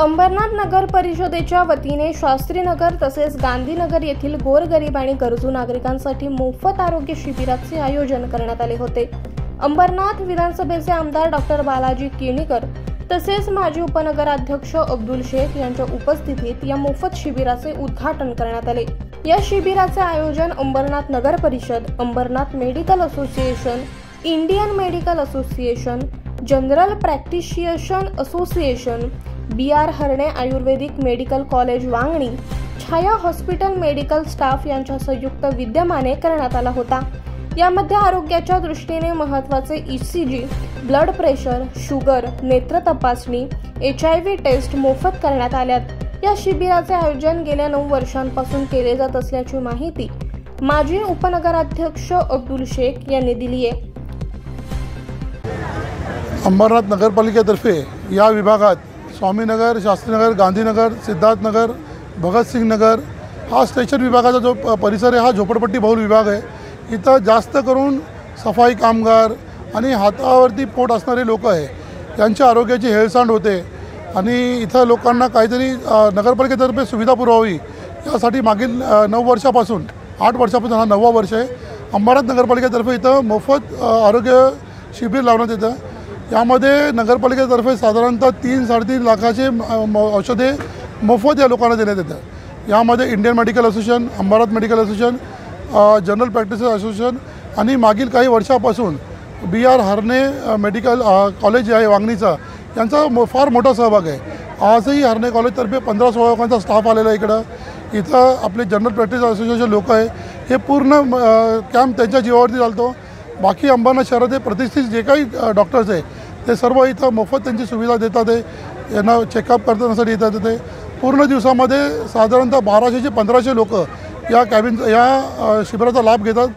अंबरनाथ नगर परिषदेच्या वतीने शास्त्रीनगर तसेच गांधीनगर येथील गोरगरीब आणि गरजू नागरिकांसाठी मोफत आरोग्य शिबिराचे आयोजन करण्यात आले होते। अंबरनाथ विधानसभेचे आमदार डॉक्टर बालाजी केणीकर तसेच माजी उपनगराध्यक्ष अब्दुल शेख यांच्या उपस्थितीत या मोफत शिबिराचे उद्घाटन करण्यात आले। या शिबिराचे आयोजन Ambernath Nagar Parishad, Ambernath medical association, Indian medical association, general practitioner association, BR Harne Ayurvedic medical college Vangani, Chhaya hospital medical staff यांच्या संयुक्त विद्यमाने करण्यात आला होता। यामध्ये आरोग्याच्या दृष्टीने महत्त्वाचे ECG, ब्लड प्रेशर, शुगर, नेत्र तपासणी, HIV टेस्ट मोफत करण्यात आल्यात। या शिबिराचे आयोजन गेल्या 9 वर्षांपासून केले जात असल्याची माहिती माजी उपनगराध्यक्ष अब्दुल शेख यांनी दिली आहे। अंबरनाथ नगरपालिकेतर्फे या विभागात स्वामीनगर, शास्त्रीनगर, गांधीनगर, सिद्धार्थनगर, भगतसिंग नगर हा स्टेशन विभागाचा जो परिसर आहे हा झोपडपट्टी बहुल विभाग आहे। इथं जास्त करून सफाई कामगार आणि हातावरती पोट असणारे लोक आहे, त्यांच्या आरोग्याची हेळसांड होते आणि इथं लोकांना काहीतरी नगरपालिकेतर्फे सुविधा पुरवावी यासाठी मागील 9 वर्षापासून 8 वर्षापासून हा 9वा वर्ष आहे। अंबरनाथ नगरपालिकेतर्फे इथं मोफत आरोग्य शिबिर लावण्यात येतं। यामध्ये नगरपालिकेतर्फे साधारणतः 3-3.5 लाखाचे औषधे मोफत या लोकांना देण्यात येतात। यामध्ये Indian medical association, Ambernath medical association, general practice association आणि मागील काही वर्षापासून BR हरणे मेडिकल कॉलेज आहे वांगणीचा, यांचा फार मोठा सहभाग आहे। आजही हरणे कॉलेजतर्फे 15-16 लोकांचा स्टाफ आलेला आहे। इथं आपले जनरल प्रॅक्टिस असोसिएशन लोक आहे, हे पूर्ण कॅम्प त्यांच्या जीवावरती चालतो। बाकी अंबरनाथ शहरातील प्रतिष्ठित जे काही डॉक्टर्स आहे ते सर्व इथं मोफत त्यांची सुविधा देतात आहे। यांना चेकअप करण्यासाठी येतात। ते पूर्ण दिवसामध्ये साधारणतः 1200 ते 1500 लोक या शिबिराचा लाभ घेतात।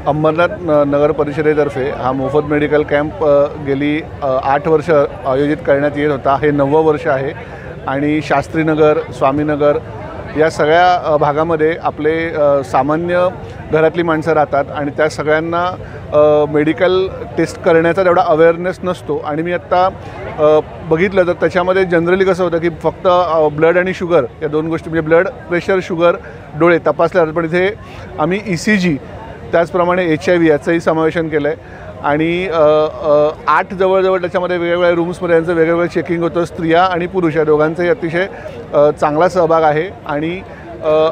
अंबरनाथ नगर परिषदेतर्फे हा मोफत मेडिकल कॅम्प गेली 8 वर्ष आयोजित करण्यात येत होता। हे 9वं वर्ष आहे आणि शास्त्रीनगर, स्वामीनगर या सगळ्या भागामध्ये आपले सामान्य घरातली माणसं राहतात आणि त्या सगळ्यांना मेडिकल टेस्ट करण्याचा तेवढा अवेअरनेस नसतो। आणि मी आत्ता बघितलं तर त्याच्यामध्ये जनरली कसं होतं की फक्त ब्लड आणि शुगर या 2 गोष्टी, म्हणजे ब्लड प्रेशर, शुगर, डोळे तपासले जातात, पण इथे आम्ही ECG त्याचप्रमाणे HIV याचंही समावेशन केलं आहे। आणि 8 जवळजवळ त्याच्यामध्ये वेगवेगळ्या रूम्समध्ये यांचं वेगवेगळं चेकिंग होतं। स्त्रिया आणि पुरुष या दोघांचाही अतिशय चांगला सहभाग आहे आणि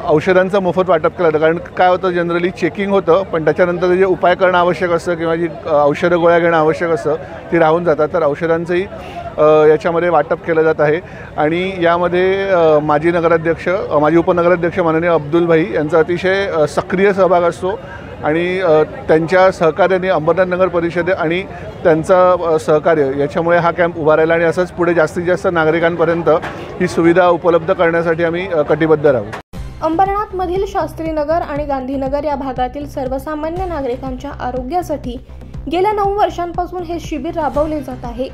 औषधांचं मोफत वाटप केलं जातं। कारण काय होतं, जनरली चेकिंग होतं पण त्याच्यानंतर जे उपाय करणं आवश्यक असतं किंवा जी औषधं गोळ्या घेणं आवश्यक असतं ती राहून जातात। तर औषधांचंही याच्यामध्ये वाटप केलं जात आहे आणि यामध्ये माजी उपनगराध्यक्ष माननीय अब्दुल भाई यांचा अतिशय सक्रिय सहभाग असतो आणि त्यांच्या सहकार्याने अंबरनाथ नगर परिषद आणि त्यांचं सहकार्य याच्यामुळे हा कॅम्प उभा राहिला आणि असंच पुढे जास्तीत जास्त नागरिकांपर्यंत ही सुविधा उपलब्ध करण्यासाठी आम्ही कटिबद्ध राहू। अंबरनाथमधील शास्त्रीनगर आणि गांधीनगर या भागातील सर्वसामान्य नागरिकांच्या आरोग्यासाठी गेल्या 9 वर्षांपासून हे शिबिर राबवले जात आहे।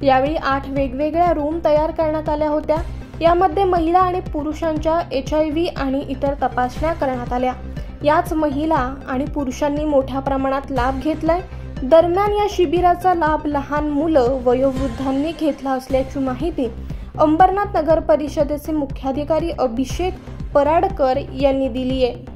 यावेळी 8 वेगवेगळ्या रूम तयार करण्यात आल्या होत्या। यामध्ये महिला आणि पुरुषांच्या HIV आणि इतर तपासण्या करण्यात आल्या। याच महिला आणि पुरुषांनी मोठ्या प्रमाणात लाभ घेतलाय। दरम्यान या शिबिराचा लाभ लहान मुलं, वयोवृद्धांनी घेतला असल्याची माहिती अंबरनाथ नगर परिषदेचे मुख्याधिकारी अभिषेक पराडकर यांनी दिली आहे।